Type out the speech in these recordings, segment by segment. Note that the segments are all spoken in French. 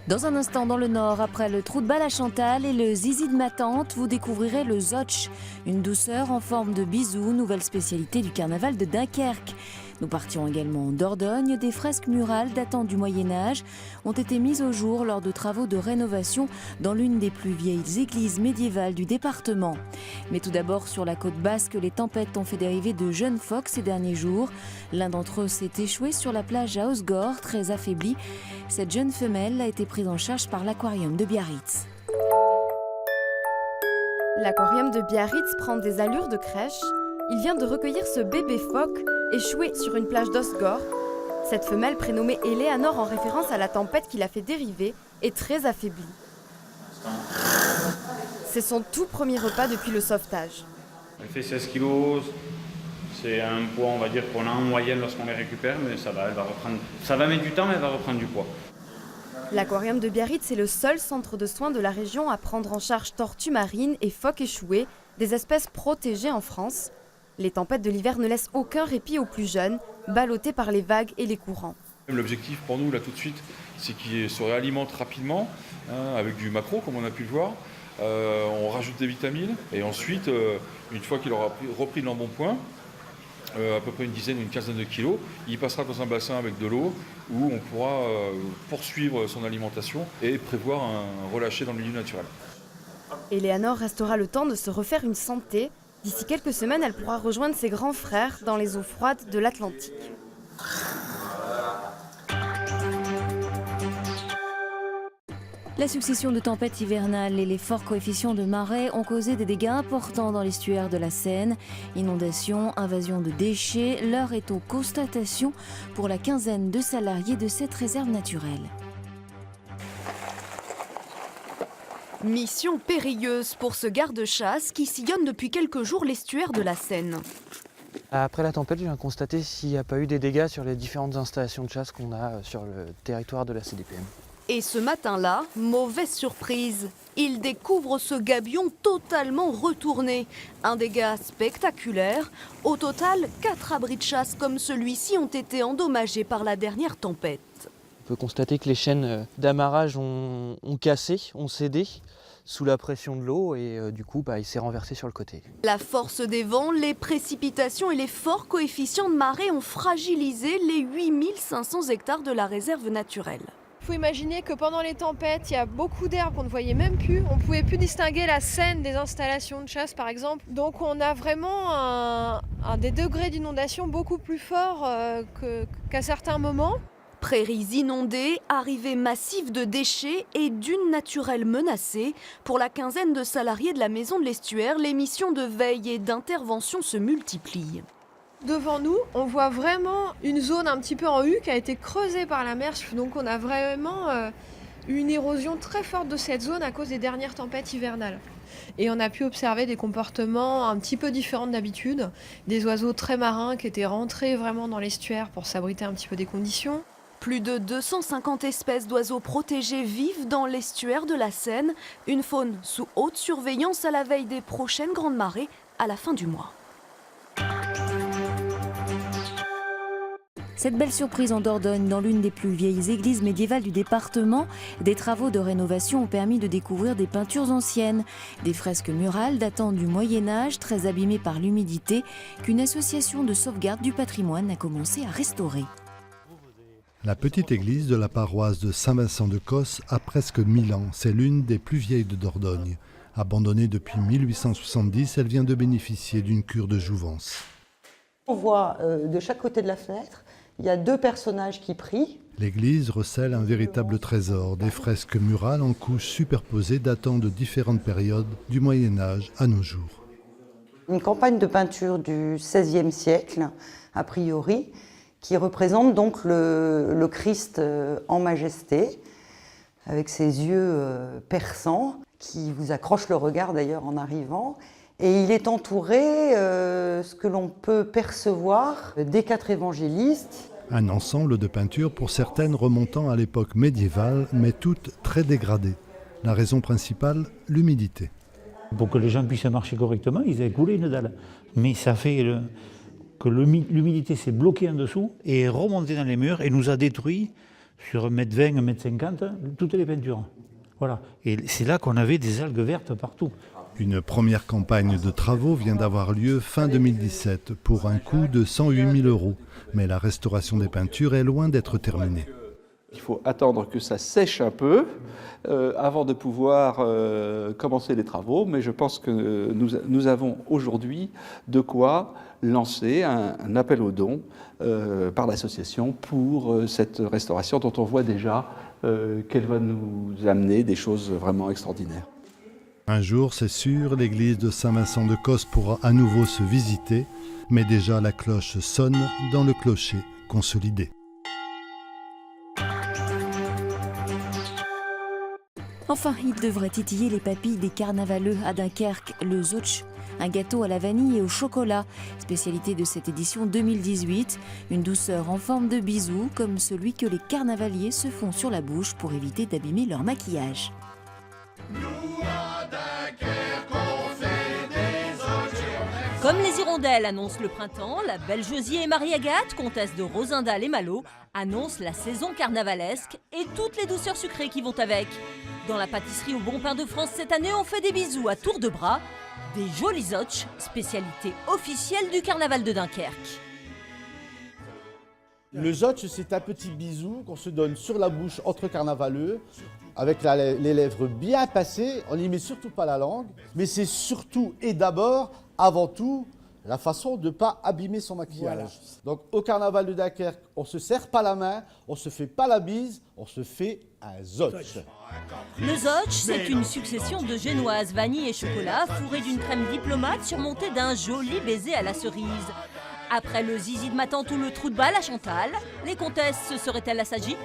Dans un instant dans le Nord, après le trou de balle à Chantal et le zizi de ma tante, vous découvrirez le zotch, une douceur en forme de bisou, nouvelle spécialité du carnaval de Dunkerque. Nous partirons également en Dordogne. Des fresques murales datant du Moyen-Âge ont été mises au jour lors de travaux de rénovation dans l'une des plus vieilles églises médiévales du département. Mais tout d'abord, sur la côte basque, les tempêtes ont fait dériver de jeunes phoques ces derniers jours. L'un d'entre eux s'est échoué sur la plage à Osgore, très affaibli. Cette jeune femelle a été prise en charge par l'aquarium de Biarritz. L'aquarium de Biarritz prend des allures de crèche. Il vient de recueillir ce bébé phoque échoué sur une plage d'Osgore. Cette femelle, prénommée Eleanor en référence à la tempête qui l'a fait dériver, est très affaiblie. C'est son tout premier repas depuis le sauvetage. Elle fait 16 kilos, c'est un poids on va dire qu'on a en moyenne lorsqu'on les récupère, mais ça va, elle va reprendre. Ça va mettre du temps, mais elle va reprendre du poids. L'aquarium de Biarritz est le seul centre de soins de la région à prendre en charge tortues marines et phoques échoués, des espèces protégées en France. Les tempêtes de l'hiver ne laissent aucun répit aux plus jeunes, ballottés par les vagues et les courants. L'objectif pour nous, là tout de suite, c'est qu'ils se réalimentent rapidement, avec du maquereau, comme on a pu le voir. On rajoute des vitamines, et ensuite, une fois qu'il aura repris de l'embonpoint, à peu près une dizaine ou une quinzaine de kilos, il passera dans un bassin avec de l'eau, où on pourra poursuivre son alimentation et prévoir un relâché dans le milieu naturel. Eleanor restera le temps de se refaire une santé. D'ici quelques semaines, elle pourra rejoindre ses grands frères dans les eaux froides de l'Atlantique. La succession de tempêtes hivernales et les forts coefficients de marée ont causé des dégâts importants dans l'estuaire de la Seine. Inondations, invasion de déchets, l'heure est aux constatations pour la quinzaine de salariés de cette réserve naturelle. Mission périlleuse pour ce garde-chasse qui sillonne depuis quelques jours l'estuaire de la Seine. Après la tempête, je viens constater s'il n'y a pas eu des dégâts sur les différentes installations de chasse qu'on a sur le territoire de la CDPM. Et ce matin-là, mauvaise surprise, il découvre ce gabion totalement retourné. Un dégât spectaculaire. Au total, 4 abris de chasse comme celui-ci ont été endommagés par la dernière tempête. On peut constater que les chaînes d'amarrage ont cassé, ont cédé sous la pression de l'eau et du coup il s'est renversé sur le côté. La force des vents, les précipitations et les forts coefficients de marée ont fragilisé les 8500 hectares de la réserve naturelle. Il faut imaginer que pendant les tempêtes, il y a beaucoup d'herbes qu'on ne voyait même plus. On ne pouvait plus distinguer la Seine des installations de chasse par exemple. Donc on a vraiment un des degrés d'inondation beaucoup plus forts qu'à certains moments. Prairies inondées, arrivée massive de déchets et dunes naturelles menacées. Pour la quinzaine de salariés de la maison de l'estuaire, les missions de veille et d'intervention se multiplient. Devant nous, on voit vraiment une zone un petit peu en U qui a été creusée par la mer. Donc on a vraiment une érosion très forte de cette zone à cause des dernières tempêtes hivernales. Et on a pu observer des comportements un petit peu différents d'habitude. Des oiseaux très marins qui étaient rentrés vraiment dans l'estuaire pour s'abriter un petit peu des conditions. Plus de 250 espèces d'oiseaux protégés vivent dans l'estuaire de la Seine. Une faune sous haute surveillance à la veille des prochaines grandes marées à la fin du mois. Cette belle surprise en Dordogne, dans l'une des plus vieilles églises médiévales du département, des travaux de rénovation ont permis de découvrir des peintures anciennes, des fresques murales datant du Moyen-Âge, très abîmées par l'humidité, qu'une association de sauvegarde du patrimoine a commencé à restaurer. La petite église de la paroisse de Saint-Vincent-de-Causse a presque 1000 ans. C'est l'une des plus vieilles de Dordogne. Abandonnée depuis 1870, elle vient de bénéficier d'une cure de jouvence. On voit de chaque côté de la fenêtre, il y a 2 personnages qui prient. L'église recèle un véritable trésor, des fresques murales en couches superposées datant de différentes périodes du Moyen-Âge à nos jours. Une campagne de peinture du XVIe siècle, a priori, qui représente donc le Christ en majesté, avec ses yeux perçants, qui vous accrochent le regard d'ailleurs en arrivant. Et il est entouré, ce que l'on peut percevoir, des 4 évangélistes. Un ensemble de peintures pour certaines remontant à l'époque médiévale, mais toutes très dégradées. La raison principale, l'humidité. Pour que les gens puissent marcher correctement, ils avaient coulé une dalle. Mais ça fait que l'humidité s'est bloquée en dessous et est remontée dans les murs et nous a détruit sur 1,20 m, 1,50 m, toutes les peintures. Voilà. Et c'est là qu'on avait des algues vertes partout. Une première campagne de travaux vient d'avoir lieu fin 2017 pour un coût de 108 000 €. Mais la restauration des peintures est loin d'être terminée. Il faut attendre que ça sèche un peu avant de pouvoir commencer les travaux, mais je pense que nous avons aujourd'hui de quoi lancer un appel aux dons par l'association pour cette restauration dont on voit déjà qu'elle va nous amener des choses vraiment extraordinaires. Un jour, c'est sûr, l'église de Saint-Vincent-de-Cos pourra à nouveau se visiter, mais déjà la cloche sonne dans le clocher consolidé. Enfin, il devrait titiller les papilles des carnavaleux à Dunkerque, le Zotsch, un gâteau à la vanille et au chocolat, spécialité de cette édition 2018, une douceur en forme de bisou, comme celui que les carnavaliers se font sur la bouche pour éviter d'abîmer leur maquillage. Comme les hirondelles annoncent le printemps, la belle Josie et Marie-Agathe, comtesse de Rosendal et Malo, annoncent la saison carnavalesque et toutes les douceurs sucrées qui vont avec. Dans la pâtisserie au Bon Pain de France cette année, on fait des bisous à tour de bras, des jolis zotch, spécialité officielle du carnaval de Dunkerque. Le zotch, c'est un petit bisou qu'on se donne sur la bouche entre carnavaleux, avec les lèvres bien passées, on n'y met surtout pas la langue, mais c'est surtout et d'abord, avant tout, la façon de ne pas abîmer son maquillage. Voilà. Donc au carnaval de Dunkerque, on ne se serre pas la main, on ne se fait pas la bise, on se fait un zotch. Le zotch, c'est une succession de génoises, vanille et chocolat fourrées d'une crème diplomate surmontée d'un joli baiser à la cerise. Après le zizi de ma tante ou le trou de balle à Chantal, les comtesses se seraient-elles assagies?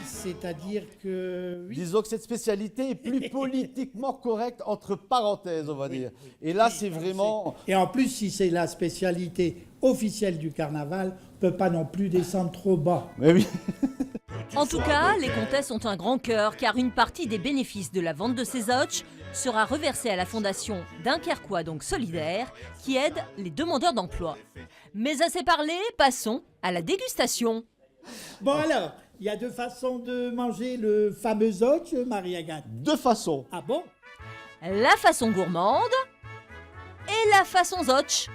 C'est-à-dire que... Oui. Disons que cette spécialité est plus politiquement correcte, entre parenthèses, on va dire. Et là, c'est vraiment... Et en plus, si c'est la spécialité officielle du carnaval, on ne peut pas non plus descendre trop bas. Mais oui. En tout cas, les comtesses ont un grand cœur, car une partie des bénéfices de la vente de ces zotch sera reversée à la fondation Dunkerquois, donc solidaire, qui aide les demandeurs d'emploi. Mais assez parlé, passons à la dégustation. Bon alors, il y a deux façons de manger le fameux zotch, Marie-Agathe. Deux façons. Ah bon? La façon gourmande et la façon zotch.